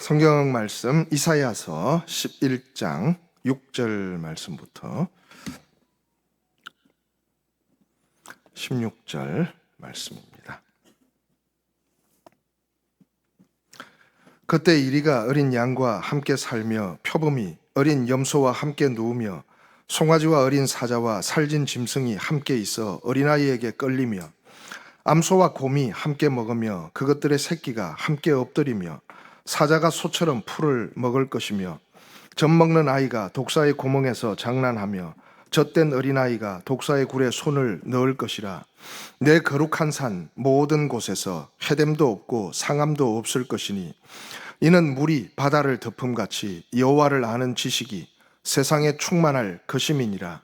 성경 말씀 이사야서 11장 6절 말씀부터 16절 말씀입니다. 그때 이리가 어린 양과 함께 살며 표범이 어린 염소와 함께 누우며 송아지와 어린 사자와 살진 짐승이 함께 있어 어린아이에게 끌리며 암소와 곰이 함께 먹으며 그것들의 새끼가 함께 엎드리며 사자가 소처럼 풀을 먹을 것이며 젖 먹는 아이가 독사의 구멍에서 장난하며 젖된 어린아이가 독사의 굴에 손을 넣을 것이라. 내 거룩한 산 모든 곳에서 해됨도 없고 상함도 없을 것이니 이는 물이 바다를 덮음같이 여호와를 아는 지식이 세상에 충만할 것임이니라.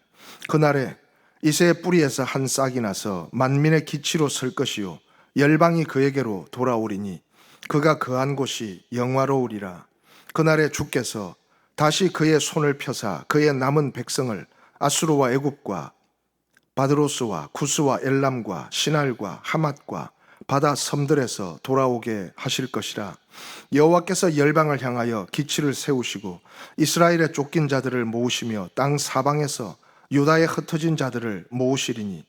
그날에 이새의 뿌리에서 한 싹이 나서 만민의 기치로 설 것이요 열방이 그에게로 돌아오리니 그가 거한 곳이 영화로우리라. 그날에 주께서 다시 그의 손을 펴사 그의 남은 백성을 아수르와 애굽과 바드로스와 구스와 엘람과 시날과 하맛과 바다 섬들에서 돌아오게 하실 것이라. 여호와께서 열방을 향하여 기치를 세우시고 이스라엘의 쫓긴 자들을 모으시며 땅 사방에서 유다의 흩어진 자들을 모으시리니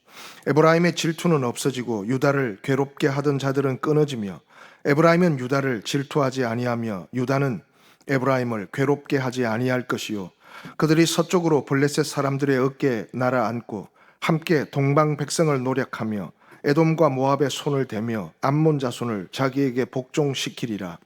에브라임의 질투는 없어지고 유다를 괴롭게 하던 자들은 끊어지며 에브라임은 유다를 질투하지 아니하며 유다는 에브라임을 괴롭게 하지 아니할 것이요 그들이 서쪽으로 블레셋 사람들의 어깨에 날아앉고 함께 동방 백성을 노력하며 에돔과 모압의 손을 대며 암몬 자손을 자기에게 복종시키리라.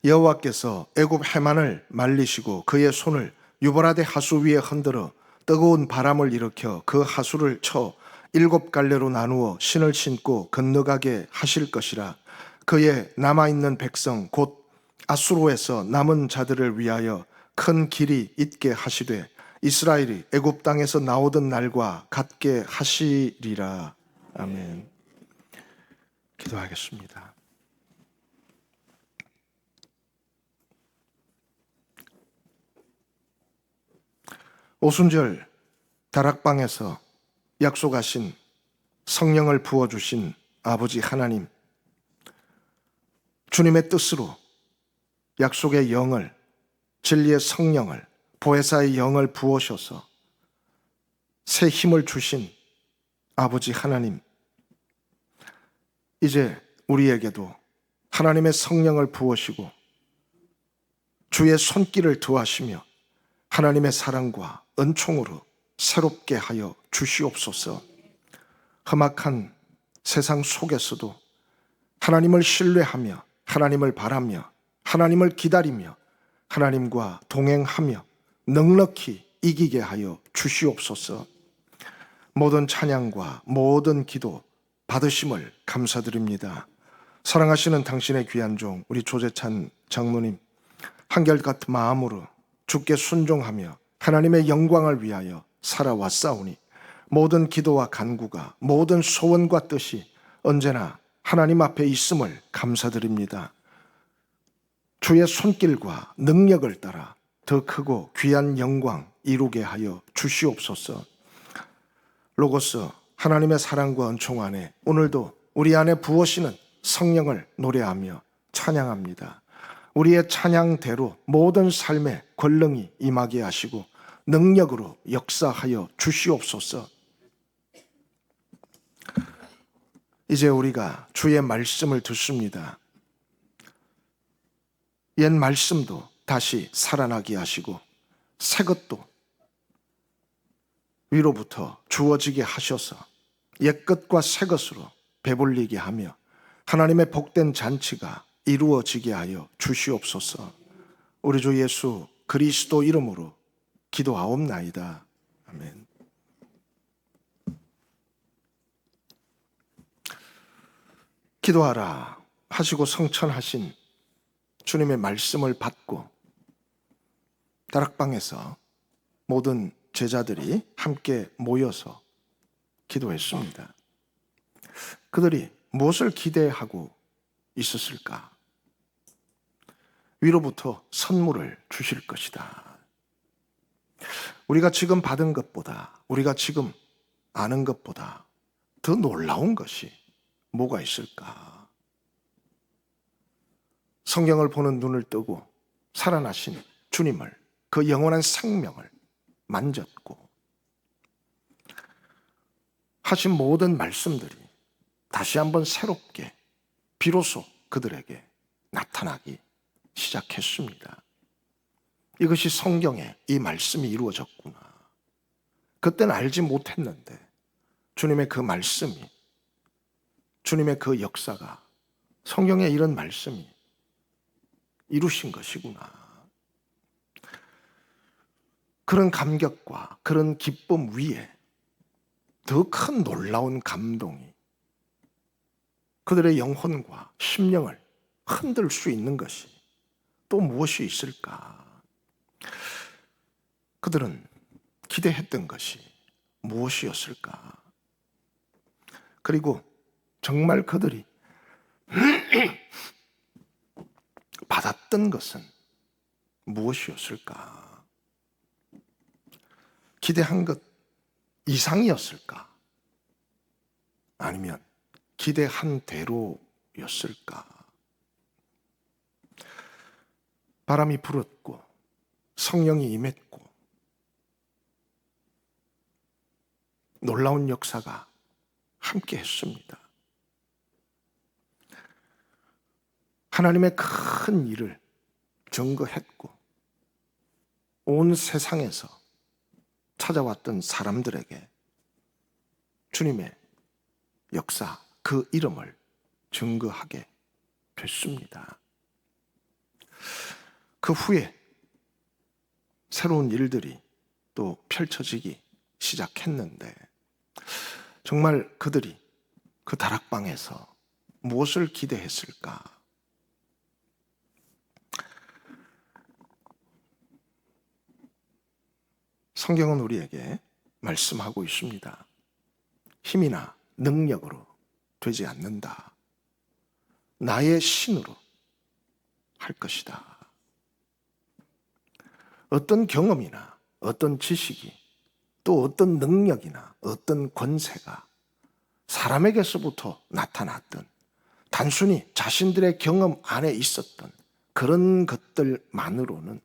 여호와께서 애굽 해만을 말리시고 그의 손을 유브라데 하수 위에 흔들어 뜨거운 바람을 일으켜 그 하수를 쳐 7갈래로 나누어 신을 신고 건너가게 하실 것이라. 그의 남아있는 백성 곧 아수르에서 남은 자들을 위하여 큰 길이 있게 하시되 이스라엘이 애굽 땅에서 나오던 날과 같게 하시리라. 아멘. 기도하겠습니다. 오순절 다락방에서 약속하신 성령을 부어주신 아버지 하나님, 주님의 뜻으로 약속의 영을, 진리의 성령을, 보혜사의 영을 부어셔서 새 힘을 주신 아버지 하나님, 이제 우리에게도 하나님의 성령을 부으시고 주의 손길을 더하시며 하나님의 사랑과 은총으로 새롭게 하여 주시옵소서. 험악한 세상 속에서도 하나님을 신뢰하며 하나님을 바라며 하나님을 기다리며 하나님과 동행하며 넉넉히 이기게 하여 주시옵소서. 모든 찬양과 모든 기도 받으심을 감사드립니다. 사랑하시는 당신의 귀한 종 우리 조재찬 장로님, 한결같은 마음으로 주께 순종하며 하나님의 영광을 위하여 살아왔사오니 모든 기도와 간구가, 모든 소원과 뜻이 언제나 하나님 앞에 있음을 감사드립니다. 주의 손길과 능력을 따라 더 크고 귀한 영광 이루게 하여 주시옵소서. 로고스 하나님의 사랑과 은총 안에 오늘도 우리 안에 부어시는 성령을 노래하며 찬양합니다. 우리의 찬양대로 모든 삶의 권능이 임하게 하시고 능력으로 역사하여 주시옵소서. 이제 우리가 주의 말씀을 듣습니다. 옛 말씀도 다시 살아나게 하시고 새 것도 위로부터 주어지게 하셔서 옛것과 새 것으로 배불리게 하며 하나님의 복된 잔치가 이루어지게 하여 주시옵소서. 우리 주 예수 그리스도 이름으로 기도하옵나이다. 아멘. 기도하라 하시고 성천하신 주님의 말씀을 받고 다락방에서 모든 제자들이 함께 모여서 기도했습니다. 그들이 무엇을 기대하고 있었을까? 위로부터 선물을 주실 것이다. 우리가 지금 받은 것보다, 우리가 지금 아는 것보다 더 놀라운 것이 뭐가 있을까? 성경을 보는 눈을 뜨고 살아나신 주님을, 그 영원한 생명을 만졌고 하신 모든 말씀들이 다시 한번 새롭게 비로소 그들에게 나타나기 시작했습니다. 이것이 성경에 이 말씀이 이루어졌구나. 그때는 알지 못했는데 주님의 그 말씀이, 주님의 그 역사가, 성경에 이런 말씀이 이루신 것이구나. 그런 감격과 그런 기쁨 위에 더 큰 놀라운 감동이 그들의 영혼과 심령을 흔들 수 있는 것이 또 무엇이 있을까? 그들은 기대했던 것이 무엇이었을까? 그리고 정말 그들이 받았던 것은 무엇이었을까? 기대한 것 이상이었을까? 아니면 기대한 대로였을까? 바람이 불었고 성령이 임했고 놀라운 역사가 함께 했습니다. 하나님의 큰 일을 증거했고 온 세상에서 찾아왔던 사람들에게 주님의 역사, 그 이름을 증거하게 됐습니다. 그 후에 새로운 일들이 또 펼쳐지기 시작했는데 정말 그들이 그 다락방에서 무엇을 기대했을까? 성경은 우리에게 말씀하고 있습니다. 힘이나 능력으로 되지 않는다. 나의 신으로 할 것이다. 어떤 경험이나 어떤 지식이 또 어떤 능력이나 어떤 권세가 사람에게서부터 나타났던 단순히 자신들의 경험 안에 있었던 그런 것들만으로는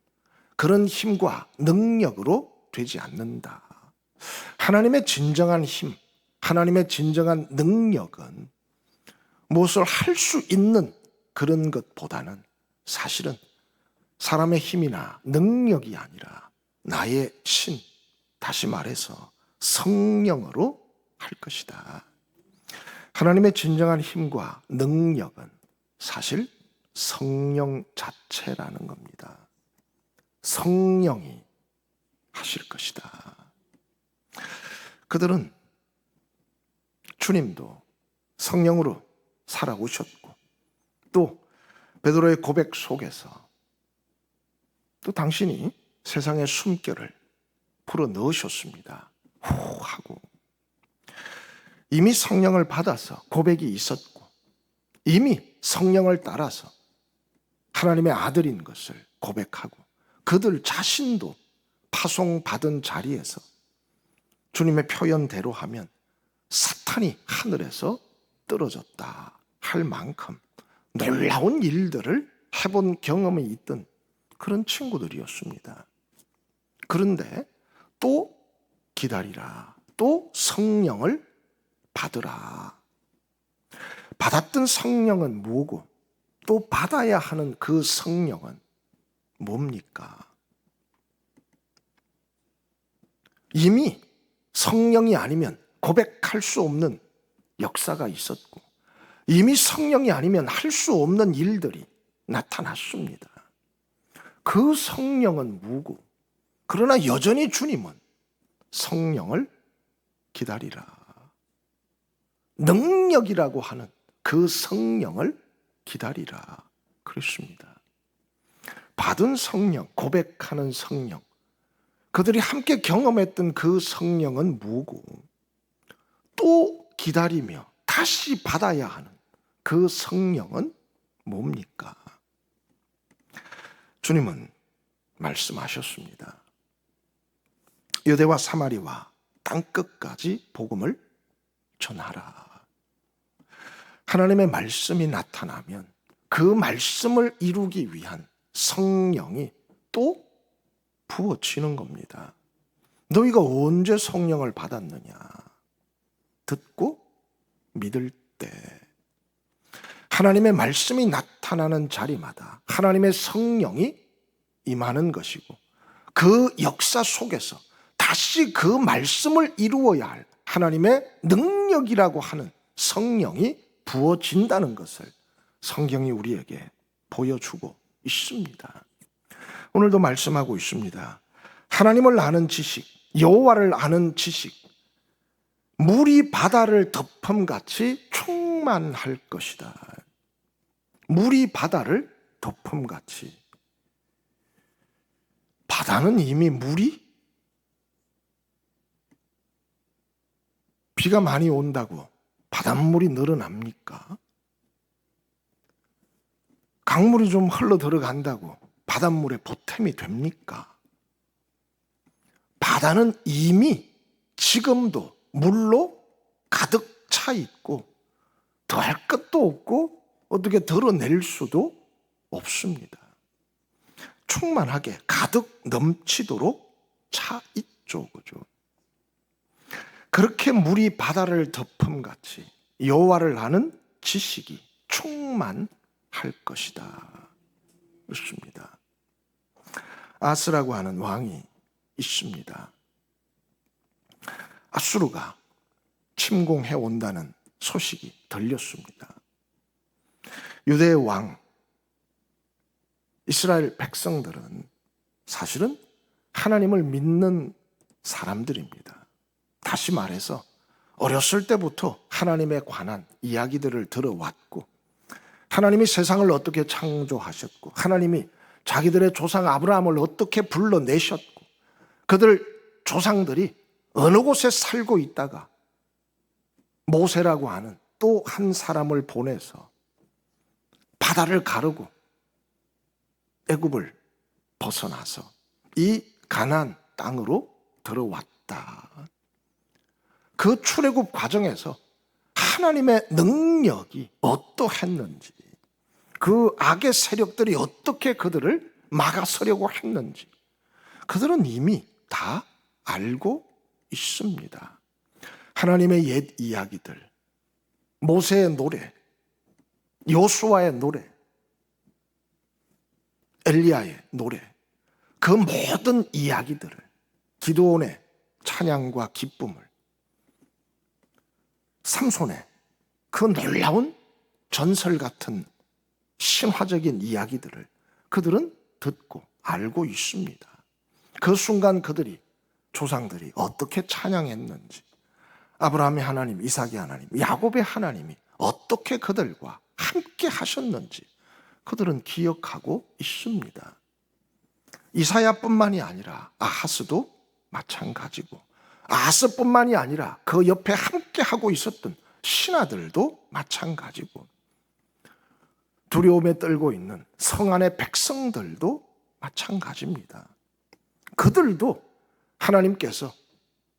그런 힘과 능력으로 되지 않는다. 하나님의 진정한 힘, 하나님의 진정한 능력은 무엇을 할 수 있는 그런 것보다는 사실은 사람의 힘이나 능력이 아니라 나의 신, 다시 말해서 성령으로 할 것이다. 하나님의 진정한 힘과 능력은 사실 성령 자체라는 겁니다. 성령이 하실 것이다. 그들은 주님도 성령으로 살아오셨고 또 베드로의 고백 속에서 또 당신이 세상의 숨결을 풀어 넣으셨습니다. 후 하고 이미 성령을 받아서 고백이 있었고 이미 성령을 따라서 하나님의 아들인 것을 고백하고 그들 자신도 파송받은 자리에서 주님의 표현대로 하면 사탄이 하늘에서 떨어졌다 할 만큼 놀라운 일들을 해본 경험이 있던 그런 친구들이었습니다. 그런데 또 기다리라, 또 성령을 받으라. 받았던 성령은 뭐고 또 받아야 하는 그 성령은 뭡니까? 이미 성령이 아니면 고백할 수 없는 역사가 있었고 이미 성령이 아니면 할 수 없는 일들이 나타났습니다. 그 성령은 뭐고 그러나 여전히 주님은 성령을 기다리라. 능력이라고 하는 그 성령을 기다리라 그랬습니다. 받은 성령, 고백하는 성령, 그들이 함께 경험했던 그 성령은 뭐고 또 기다리며 다시 받아야 하는 그 성령은 뭡니까? 주님은 말씀하셨습니다. 유대와 사마리와 땅끝까지 복음을 전하라. 하나님의 말씀이 나타나면 그 말씀을 이루기 위한 성령이 또 부어지는 겁니다. 너희가 언제 성령을 받았느냐? 듣고 믿을 때. 하나님의 말씀이 나타나는 자리마다 하나님의 성령이 임하는 것이고, 그 역사 속에서 다시 그 말씀을 이루어야 할 하나님의 능력이라고 하는 성령이 부어진다는 것을 성경이 우리에게 보여주고 있습니다. 오늘도 말씀하고 있습니다. 하나님을 아는 지식, 여호와를 아는 지식, 물이 바다를 덮음같이 충만할 것이다. 물이 바다를 덮음같이. 바다는 이미 물이, 비가 많이 온다고 바닷물이 늘어납니까? 강물이 좀 흘러 들어간다고 바닷물에 보탬이 됩니까? 바다는 이미 지금도 물로 가득 차 있고 더할 것도 없고 어떻게 덜어낼 수도 없습니다. 충만하게 가득 넘치도록 차 있죠, 그죠? 그렇게 물이 바다를 덮음같이 여호와를 아는 지식이 충만할 것이다. 그렇습니다. 아스라고 하는 왕이 있습니다. 아수르가 침공해 온다는 소식이 들렸습니다. 유대의 왕, 이스라엘 백성들은 사실은 하나님을 믿는 사람들입니다. 다시 말해서 어렸을 때부터 하나님에 관한 이야기들을 들어왔고, 하나님이 세상을 어떻게 창조하셨고, 하나님이 자기들의 조상 아브라함을 어떻게 불러내셨고, 그들 조상들이 어느 곳에 살고 있다가 모세라고 하는 또 한 사람을 보내서 바다를 가르고 애굽을 벗어나서 이 가나안 땅으로 들어왔다. 그 출애굽 과정에서 하나님의 능력이 어떠했는지, 그 악의 세력들이 어떻게 그들을 막아서려고 했는지 그들은 이미 다 알고 있습니다. 하나님의 옛 이야기들, 모세의 노래, 요수아의 노래, 엘리야의 노래, 그 모든 이야기들을, 기드온의 찬양과 기쁨을, 삼손의 그 놀라운 전설 같은 신화적인 이야기들을 그들은 듣고 알고 있습니다. 그 순간 그들이, 조상들이 어떻게 찬양했는지, 아브라함의 하나님, 이삭의 하나님, 야곱의 하나님이 어떻게 그들과 함께 하셨는지 그들은 기억하고 있습니다. 이사야뿐만이 아니라 아하스도 마찬가지고, 아하스뿐만이 아니라 그 옆에 함께 하고 있었던 신하들도 마찬가지고, 두려움에 떨고 있는 성 안의 백성들도 마찬가지입니다. 그들도 하나님께서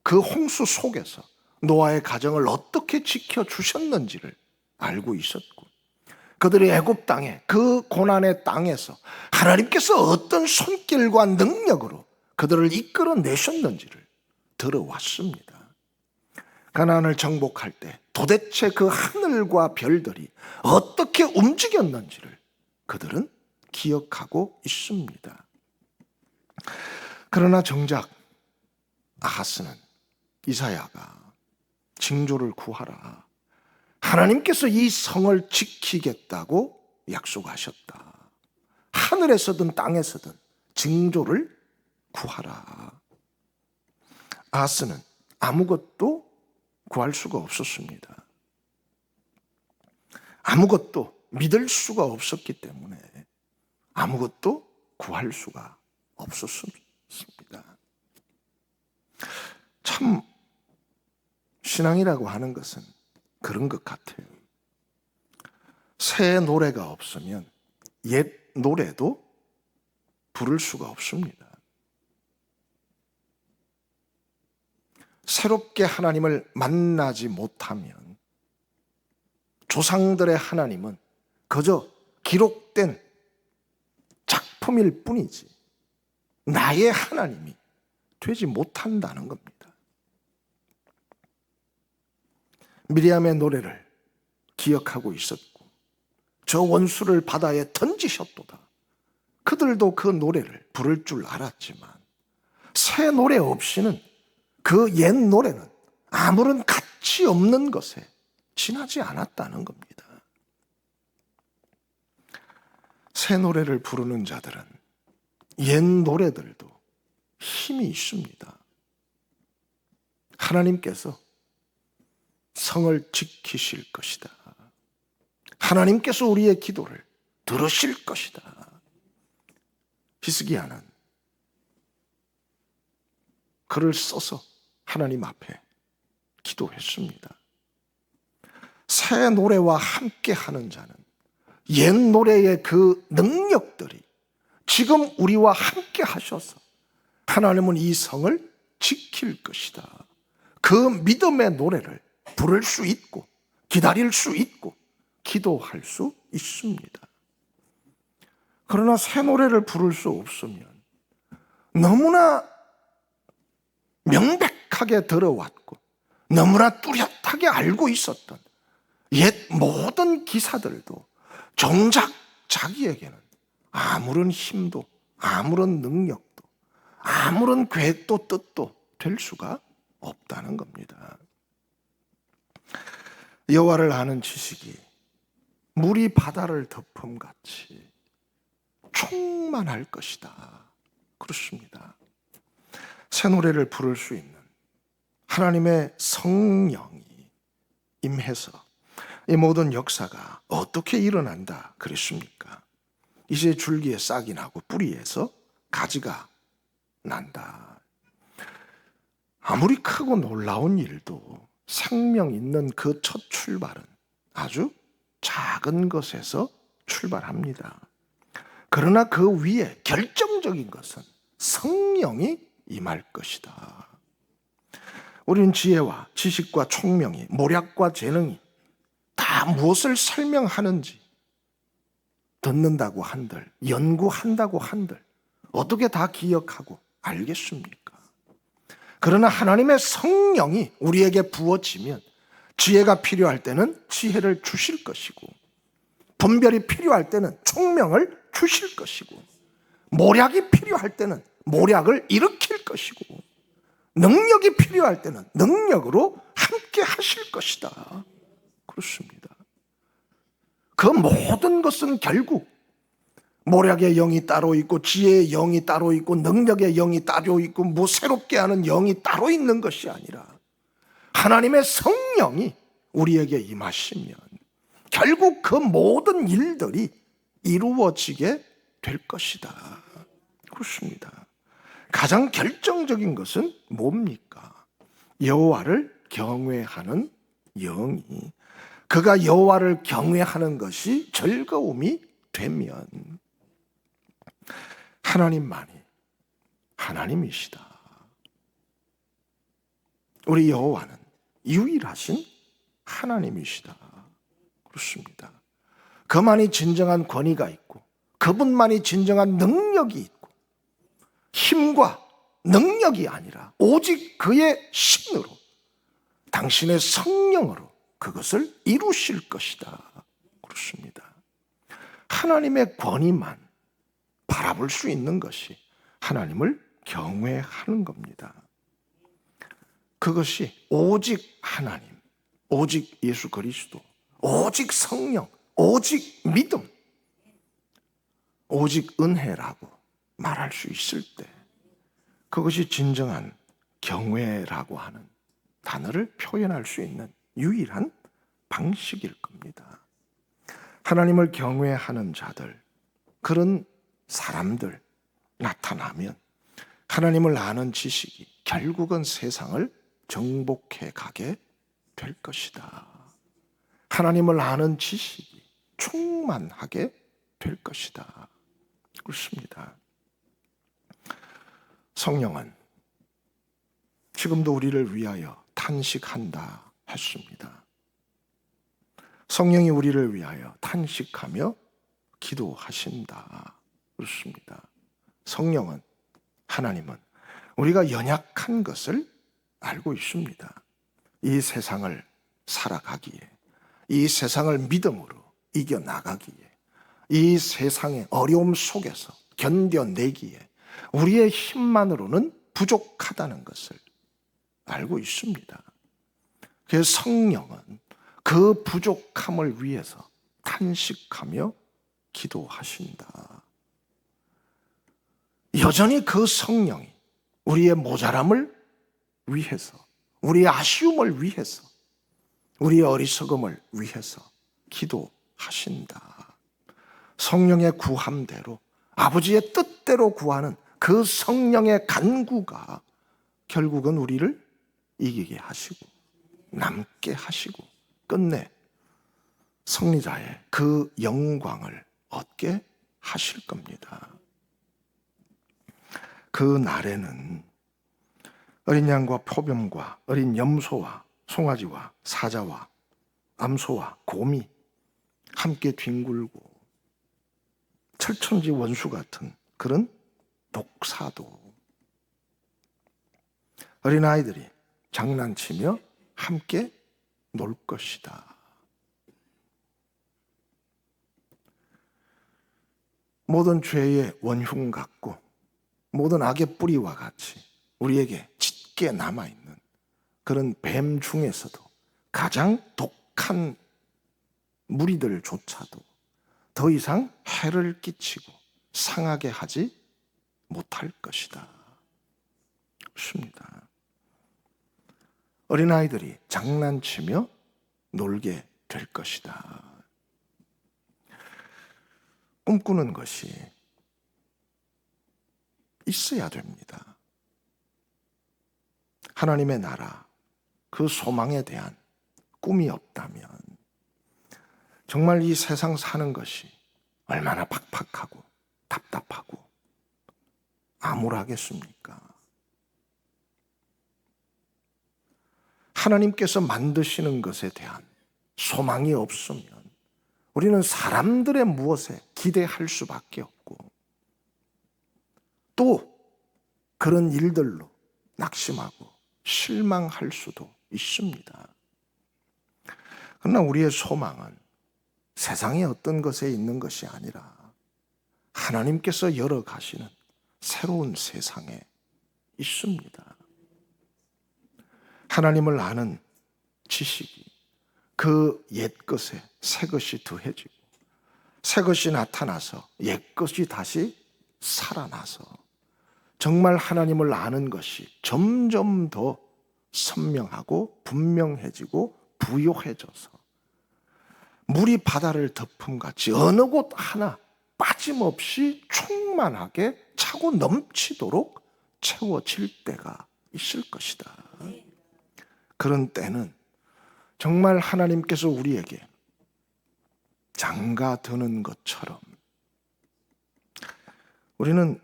그 홍수 속에서 노아의 가정을 어떻게 지켜주셨는지를 알고 있었고, 그들의 애굽 땅에, 그 고난의 땅에서 하나님께서 어떤 손길과 능력으로 그들을 이끌어내셨는지를 들어왔습니다. 가나안을 정복할 때 도대체 그 하늘과 별들이 어떻게 움직였는지를 그들은 기억하고 있습니다. 그러나 정작 아하스는 이사야가 징조를 구하라, 하나님께서 이 성을 지키겠다고 약속하셨다, 하늘에서든 땅에서든 징조를 구하라. 아하스는 아무것도 구할 수가 없었습니다. 아무것도 믿을 수가 없었기 때문에 아무것도 구할 수가 없었습니다. 참 신앙이라고 하는 것은 그런 것 같아요. 새 노래가 없으면 옛 노래도 부를 수가 없습니다. 새롭게 하나님을 만나지 못하면 조상들의 하나님은 그저 기록된 작품일 뿐이지 나의 하나님이 되지 못한다는 겁니다. 미리암의 노래를 기억하고 있었고 저 원수를 바다에 던지셨도다. 그들도 그 노래를 부를 줄 알았지만 새 노래 없이는 그 옛 노래는 아무런 가치 없는 것에 지나지 않았다는 겁니다. 새 노래를 부르는 자들은 옛 노래들도 힘이 있습니다. 하나님께서 성을 지키실 것이다. 하나님께서 우리의 기도를 들으실 것이다. 히스기야는 글을 써서 하나님 앞에 기도했습니다. 새 노래와 함께 하는 자는 옛 노래의 그 능력들이 지금 우리와 함께 하셔서 하나님은 이 성을 지킬 것이다. 그 믿음의 노래를 부를 수 있고 기다릴 수 있고 기도할 수 있습니다. 그러나 새 노래를 부를 수 없으면 너무나 명백하게 들어왔고 너무나 뚜렷하게 알고 있었던 옛 모든 기사들도 정작 자기에게는 아무런 힘도 아무런 능력도 아무런 계획도 뜻도 될 수가 없다는 겁니다. 여호와를 아는 지식이 물이 바다를 덮음같이 충만할 것이다. 그렇습니다. 새 노래를 부를 수 있는 하나님의 성령이 임해서 이 모든 역사가 어떻게 일어난다 그랬습니까? 이제 줄기에 싹이 나고 뿌리에서 가지가 난다. 아무리 크고 놀라운 일도 생명 있는 그 첫 출발은 아주 작은 것에서 출발합니다. 그러나 그 위에 결정적인 것은 성령이 임할 것이다. 우리는 지혜와 지식과 총명이 모략과 재능이 다 무엇을 설명하는지 듣는다고 한들 연구한다고 한들 어떻게 다 기억하고 알겠습니까? 그러나 하나님의 성령이 우리에게 부어지면 지혜가 필요할 때는 지혜를 주실 것이고 분별이 필요할 때는 총명을 주실 것이고 모략이 필요할 때는 모략을 일으킬 것이고 능력이 필요할 때는 능력으로 함께 하실 것이다. 그렇습니다. 그 모든 것은 결국 모략의 영이 따로 있고 지혜의 영이 따로 있고 능력의 영이 따로 있고 뭐 새롭게 하는 영이 따로 있는 것이 아니라 하나님의 성령이 우리에게 임하시면 결국 그 모든 일들이 이루어지게 될 것이다. 그렇습니다. 가장 결정적인 것은 뭡니까? 여호와를 경외하는 영이 그가 여호와를 경외하는 것이 즐거움이 되면 하나님만이 하나님이시다. 우리 여호와는 유일하신 하나님이시다. 그렇습니다. 그만이 진정한 권위가 있고 그분만이 진정한 능력이 있고 힘과 능력이 아니라 오직 그의 신으로 당신의 성령으로 그것을 이루실 것이다. 그렇습니다. 하나님의 권위만 바라볼 수 있는 것이 하나님을 경외하는 겁니다. 그것이 오직 하나님, 오직 예수 그리스도, 오직 성령, 오직 믿음, 오직 은혜라고 말할 수 있을 때 그것이 진정한 경외라고 하는 단어를 표현할 수 있는 유일한 방식일 겁니다. 하나님을 경외하는 자들, 그런 사람들 나타나면 하나님을 아는 지식이 결국은 세상을 정복해 가게 될 것이다. 하나님을 아는 지식이 충만하게 될 것이다. 그렇습니다. 성령은 지금도 우리를 위하여 탄식한다 했습니다. 성령이 우리를 위하여 탄식하며 기도하신다. 그렇습니다. 성령은, 하나님은 우리가 연약한 것을 알고 있습니다. 이 세상을 살아가기에, 이 세상을 믿음으로 이겨나가기에, 이 세상의 어려움 속에서 견뎌내기에 우리의 힘만으로는 부족하다는 것을 알고 있습니다. 그래서 성령은 그 부족함을 위해서 탄식하며 기도하신다. 여전히 그 성령이 우리의 모자람을 위해서, 우리의 아쉬움을 위해서, 우리의 어리석음을 위해서 기도하신다. 성령의 구함대로, 아버지의 뜻대로 구하는 그 성령의 간구가 결국은 우리를 이기게 하시고 남게 하시고 끝내 승리자의 그 영광을 얻게 하실 겁니다. 그 날에는 어린 양과 표범과 어린 염소와 송아지와 사자와 암소와 곰이 함께 뒹굴고 철천지 원수 같은 그런 독사도, 어린아이들이 장난치며 함께 놀 것이다. 모든 죄의 원흉 같고 모든 악의 뿌리와 같이 우리에게 짙게 남아있는 그런 뱀 중에서도 가장 독한 무리들조차도 더 이상 해를 끼치고 상하게 하지 못할 것이다. 그렇습니다. 어린아이들이 장난치며 놀게 될 것이다. 꿈꾸는 것이 있어야 됩니다. 하나님의 나라, 그 소망에 대한 꿈이 없다면 정말 이 세상 사는 것이 얼마나 팍팍하고 답답하고 암울하겠습니까? 하나님께서 만드시는 것에 대한 소망이 없으면 우리는 사람들의 무엇에 기대할 수밖에 없고 또 그런 일들로 낙심하고 실망할 수도 있습니다. 그러나 우리의 소망은 세상의 어떤 것에 있는 것이 아니라 하나님께서 열어가시는 새로운 세상에 있습니다. 하나님을 아는 지식이 그 옛것에 새것이 더해지고 새것이 나타나서 옛것이 다시 살아나서 정말 하나님을 아는 것이 점점 더 선명하고 분명해지고 부요해져서 물이 바다를 덮음같이 어느 곳 하나 빠짐없이 충만하게 차고 넘치도록 채워질 때가 있을 것이다. 그런 때는 정말 하나님께서 우리에게 장가 드는 것처럼, 우리는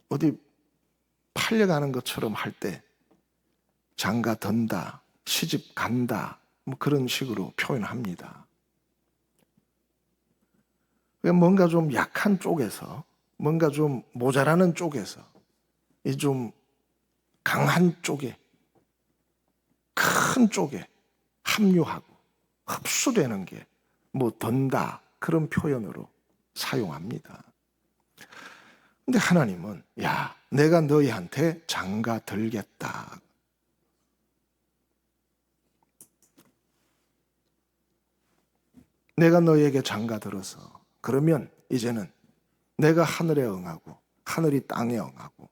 어디 팔려가는 것처럼 할 때 장가 든다, 시집 간다, 뭐 그런 식으로 표현합니다. 뭔가 좀 약한 쪽에서, 뭔가 좀 모자라는 쪽에서 이 좀 강한 쪽에, 큰 쪽에 합류하고 흡수되는 게 뭐 든다, 그런 표현으로 사용합니다. 근데 하나님은 야, 내가 너희한테 장가 들겠다. 내가 너희에게 장가 들어서 그러면 이제는 내가 하늘에 응하고 하늘이 땅에 응하고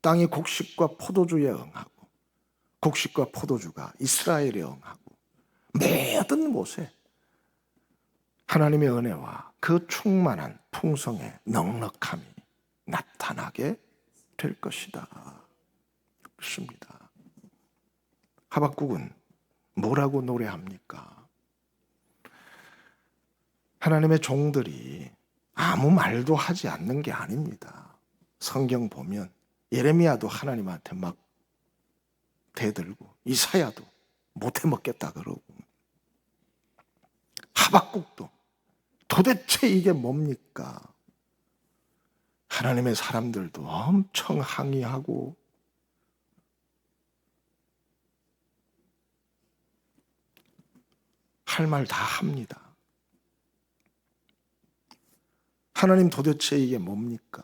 땅이 곡식과 포도주에 응하고 곡식과 포도주가 이스라엘에 응하고 모든 곳에 하나님의 은혜와 그 충만한 풍성의 넉넉함이 나타나게 될 것이다. 그렇습니다. 하박국은 뭐라고 노래합니까? 하나님의 종들이 아무 말도 하지 않는 게 아닙니다. 성경 보면 예레미야도 하나님한테 막 대들고 이사야도 못해 먹겠다 그러고 하박국도 도대체 이게 뭡니까? 하나님의 사람들도 엄청 항의하고 할 말 다 합니다. 하나님 도대체 이게 뭡니까?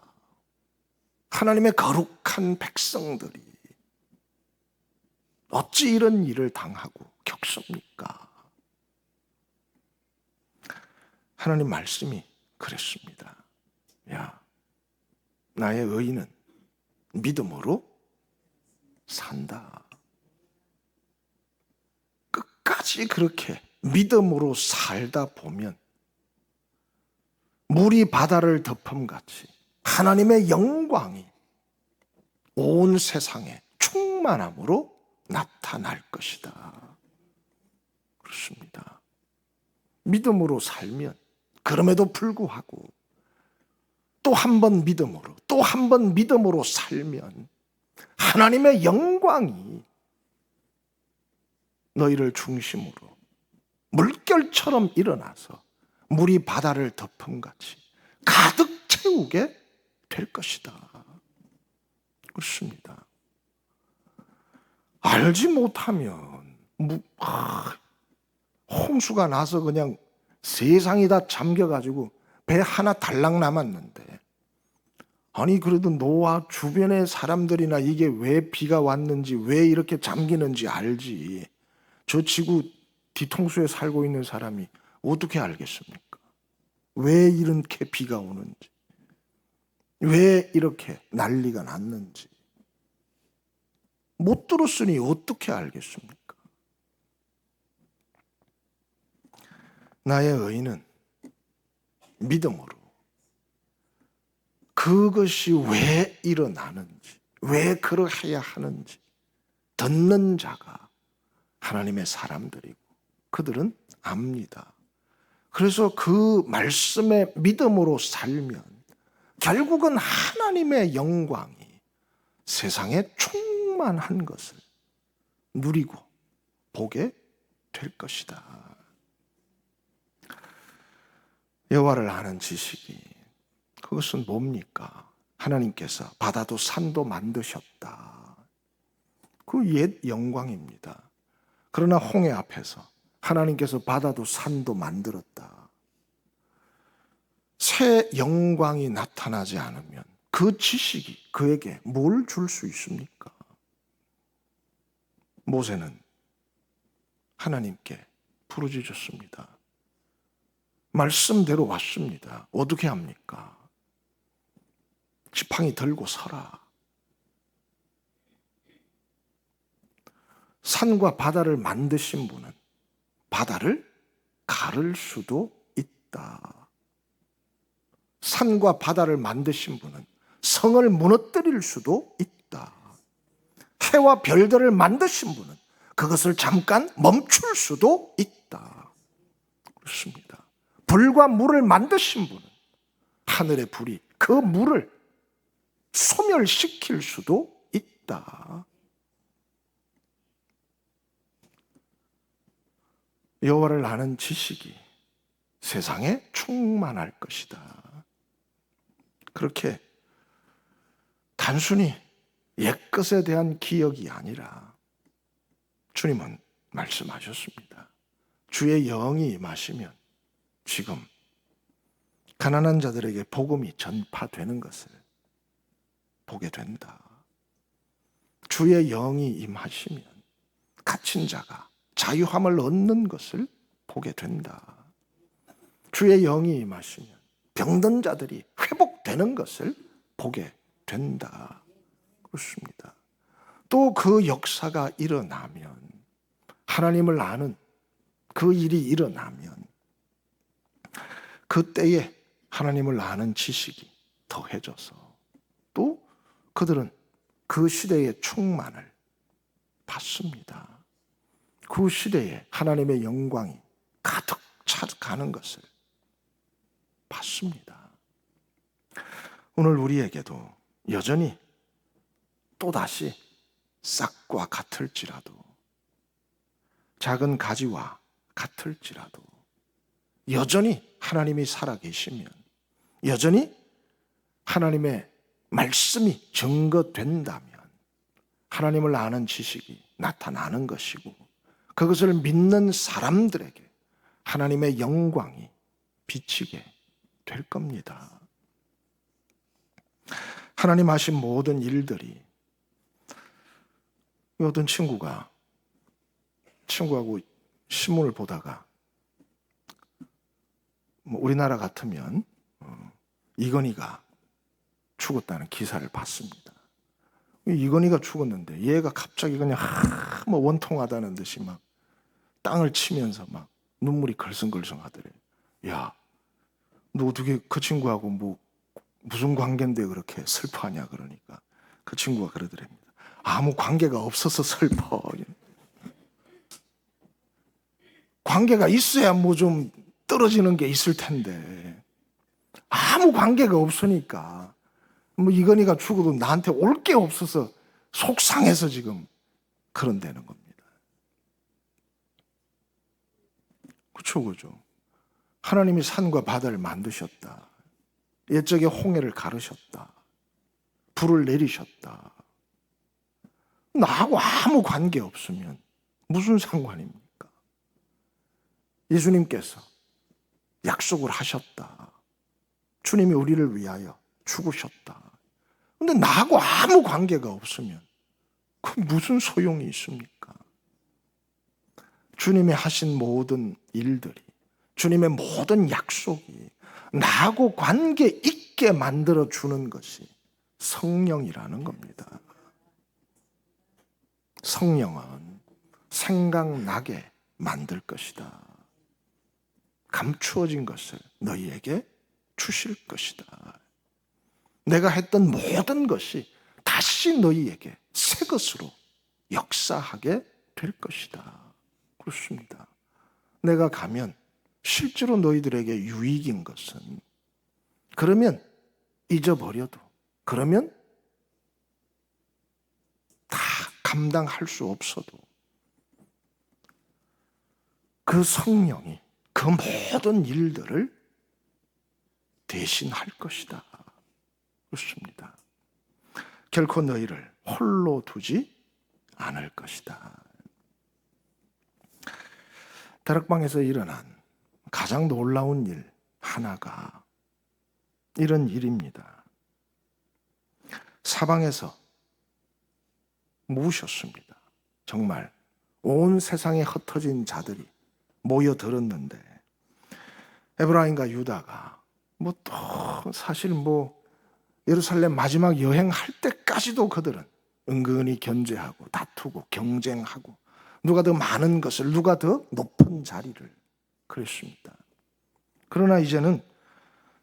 하나님의 거룩한 백성들이 어찌 이런 일을 당하고 겪습니까? 하나님 말씀이 그랬습니다. 야, 나의 의인은 믿음으로 산다. 끝까지 그렇게 믿음으로 살다 보면 물이 바다를 덮음같이 하나님의 영광이 온 세상에 충만함으로 나타날 것이다. 그렇습니다. 믿음으로 살면 그럼에도 불구하고 또 한 번 믿음으로 또 한 번 믿음으로 살면 하나님의 영광이 너희를 중심으로 물결처럼 일어나서 물이 바다를 덮음같이 가득 채우게 될 것이다. 그렇습니다. 알지 못하면 홍수가 나서 그냥 세상이 다 잠겨가지고 배 하나 달랑 남았는데, 아니 그래도 노아 주변의 사람들이나 이게 왜 비가 왔는지 왜 이렇게 잠기는지 알지, 저 지구 뒤통수에 살고 있는 사람이 어떻게 알겠습니까? 왜 이렇게 비가 오는지, 왜 이렇게 난리가 났는지 못 들었으니 어떻게 알겠습니까? 나의 의인은 믿음으로 그것이 왜 일어나는지, 왜 그러해야 하는지 듣는 자가 하나님의 사람들이고 그들은 압니다. 그래서 그 말씀에 믿음으로 살면 결국은 하나님의 영광이 세상에 충만한 것을 누리고 보게 될 것이다. 여호와를 아는 지식이, 그것은 뭡니까? 하나님께서 바다도 산도 만드셨다. 그 옛 영광입니다. 그러나 홍해 앞에서 하나님께서 바다도 산도 만들었다. 새 영광이 나타나지 않으면 그 지식이 그에게 뭘 줄 수 있습니까? 모세는 하나님께 부르짖었습니다. 말씀대로 왔습니다. 어떻게 합니까? 지팡이 들고 서라. 산과 바다를 만드신 분은 바다를 가를 수도 있다. 산과 바다를 만드신 분은 성을 무너뜨릴 수도 있다. 해와 별들을 만드신 분은 그것을 잠깐 멈출 수도 있다. 그렇습니다. 불과 물을 만드신 분은 하늘의 불이 그 물을 소멸시킬 수도 있다. 여호와를 아는 지식이 세상에 충만할 것이다. 그렇게 단순히 옛것에 대한 기억이 아니라 주님은 말씀하셨습니다. 주의 영이 임하시면 지금 가난한 자들에게 복음이 전파되는 것을 보게 된다. 주의 영이 임하시면 갇힌 자가 자유함을 얻는 것을 보게 된다. 주의 영이 임하시면 병든 자들이 회복되는 것을 보게 된다. 그렇습니다. 또 그 역사가 일어나면, 하나님을 아는 그 일이 일어나면 그때에 하나님을 아는 지식이 더해져서 또 그들은 그 시대의 충만을 받습니다. 그 시대에 하나님의 영광이 가득 차가는 것을 받습니다. 오늘 우리에게도 여전히 또다시 싹과 같을지라도, 작은 가지와 같을지라도 여전히 하나님이 살아계시면, 여전히 하나님의 말씀이 증거된다면 하나님을 아는 지식이 나타나는 것이고, 그것을 믿는 사람들에게 하나님의 영광이 비치게 될 겁니다. 하나님 하신 모든 일들이, 어떤 친구하고 신문을 보다가 우리나라 같으면 이건희가 죽었다는 기사를 봤습니다. 이건희가 죽었는데 얘가 갑자기 그냥 원통하다는 듯이 막 땅을 치면서 막 눈물이 걸성걸성 하더래. 야, 너 어떻게 그 친구하고 무슨 관계인데 그렇게 슬퍼하냐 그러니까 그 친구가 그러더랍니다. 아무 관계가 없어서 슬퍼. 관계가 있어야 좀 떨어지는 게 있을 텐데 아무 관계가 없으니까 이건희가 죽어도 나한테 올 게 없어서 속상해서 지금 그런다는 겁니다. 그렇죠. 하나님이 산과 바다를 만드셨다. 옛적에 홍해를 가르셨다. 불을 내리셨다. 나하고 아무 관계 없으면 무슨 상관입니까? 예수님께서 약속을 하셨다. 주님이 우리를 위하여 죽으셨다. 근데 나하고 아무 관계가 없으면 그 무슨 소용이 있습니까? 주님이 하신 모든 일들이, 주님의 모든 약속이 나하고 관계 있게 만들어 주는 것이 성령이라는 겁니다. 성령은 생각나게 만들 것이다. 감추어진 것을 너희에게 주실 것이다. 내가 했던 모든 것이 다시 너희에게 새 것으로 역사하게 될 것이다. 그렇습니다. 내가 가면 실제로 너희들에게 유익인 것은, 그러면 잊어버려도, 그러면 다 감당할 수 없어도 그 성령이 그 모든 일들을 대신할 것이다. 그렇습니다. 결코 너희를 홀로 두지 않을 것이다. 다락방에서 일어난 가장 놀라운 일 하나가 이런 일입니다. 사방에서 모으셨습니다. 정말 온 세상에 흩어진 자들이 모여들었는데 에브라임과 유다가 또 사실 예루살렘 마지막 여행할 때까지도 그들은 은근히 견제하고 다투고 경쟁하고 누가 더 많은 것을, 누가 더 높은 자리를 그랬습니다. 그러나 이제는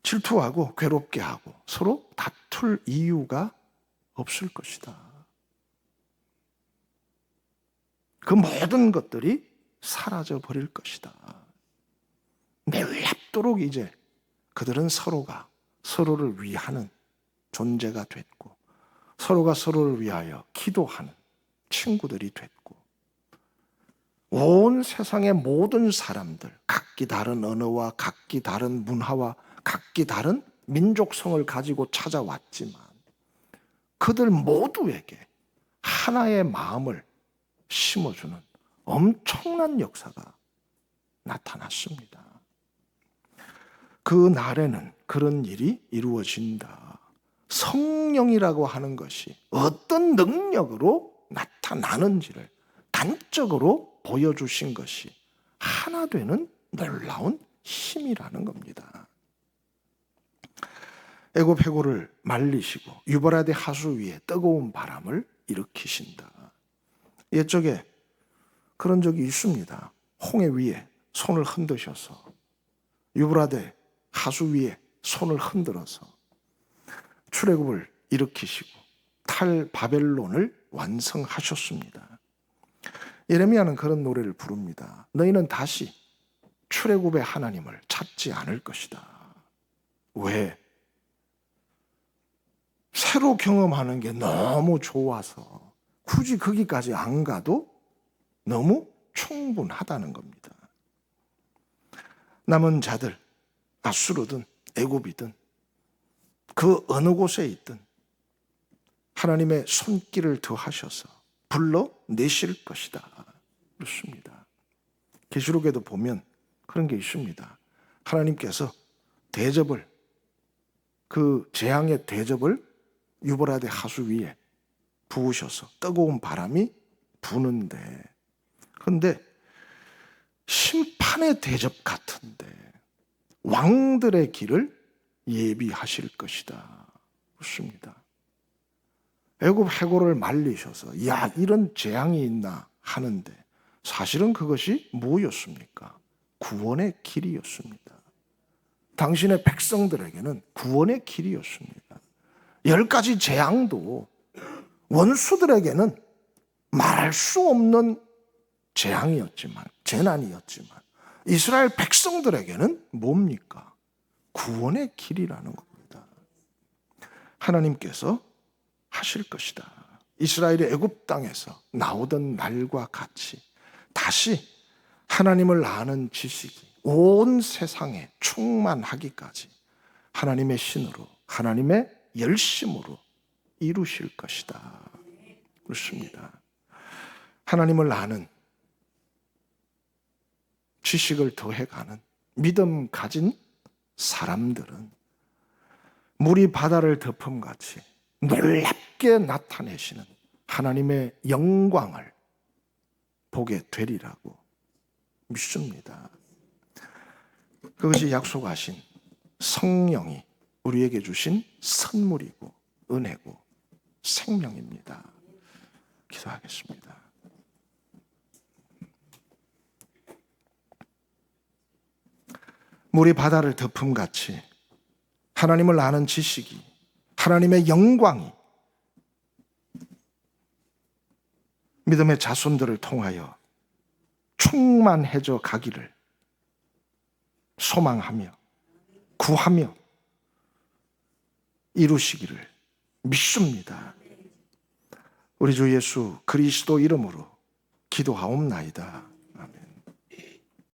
질투하고 괴롭게 하고 서로 다툴 이유가 없을 것이다. 그 모든 것들이 사라져 버릴 것이다. 놀랍도록 이제 그들은 서로가 서로를 위하는 존재가 됐고, 서로가 서로를 위하여 기도하는 친구들이 됐고, 온 세상의 모든 사람들, 각기 다른 언어와 각기 다른 문화와 각기 다른 민족성을 가지고 찾아왔지만 그들 모두에게 하나의 마음을 심어주는 엄청난 역사가 나타났습니다. 그 날에는 그런 일이 이루어진다. 성령이라고 하는 것이 어떤 능력으로 나타나는지를 단적으로 보여주신 것이 하나 되는 놀라운 힘이라는 겁니다. 애굽 해골을 말리시고 유브라데 하수 위에 뜨거운 바람을 일으키신다. 옛적에 그런 적이 있습니다. 홍해 위에 손을 흔드셔서 유브라데 하수 위에 손을 흔들어서 출애굽을 일으키시고 탈바벨론을 완성하셨습니다. 예레미야는 그런 노래를 부릅니다. 너희는 다시 출애굽의 하나님을 찾지 않을 것이다. 왜? 새로 경험하는 게 너무 좋아서 굳이 거기까지 안 가도 너무 충분하다는 겁니다. 남은 자들, 아수르든 애굽이든 그 어느 곳에 있든 하나님의 손길을 더하셔서 불러내실 것이다. 그렇습니다. 계시록에도 보면 그런 게 있습니다. 하나님께서 대접을, 그 재앙의 대접을 유브라데 하수 위에 부으셔서 뜨거운 바람이 부는데, 그런데 심판의 대접 같은데 왕들의 길을 예비하실 것이다. 그렇습니다. 애굽 해골을 말리셔서 야, 이런 재앙이 있나 하는데 사실은 그것이 뭐였습니까? 구원의 길이었습니다. 당신의 백성들에게는 구원의 길이었습니다. 10가지 재앙도 원수들에게는 말할 수 없는 재앙이었지만, 재난이었지만 이스라엘 백성들에게는 뭡니까? 구원의 길이라는 겁니다. 하나님께서 하실 것이다. 이스라엘이 애굽 땅에서 나오던 날과 같이 다시 하나님을 아는 지식이 온 세상에 충만하기까지 하나님의 신으로, 하나님의 열심으로 이루실 것이다. 그렇습니다. 하나님을 아는 지식을 더해가는 믿음 가진 사람들은 물이 바다를 덮음같이 놀랍게 나타내시는 하나님의 영광을 보게 되리라고 믿습니다. 그것이 약속하신 성령이 우리에게 주신 선물이고 은혜고 생명입니다. 기도하겠습니다. 물이 바다를 덮음같이 하나님을 아는 지식이, 하나님의 영광이 믿음의 자손들을 통하여 충만해져 가기를 소망하며 구하며 이루시기를 믿습니다. 우리 주 예수 그리스도 이름으로 기도하옵나이다.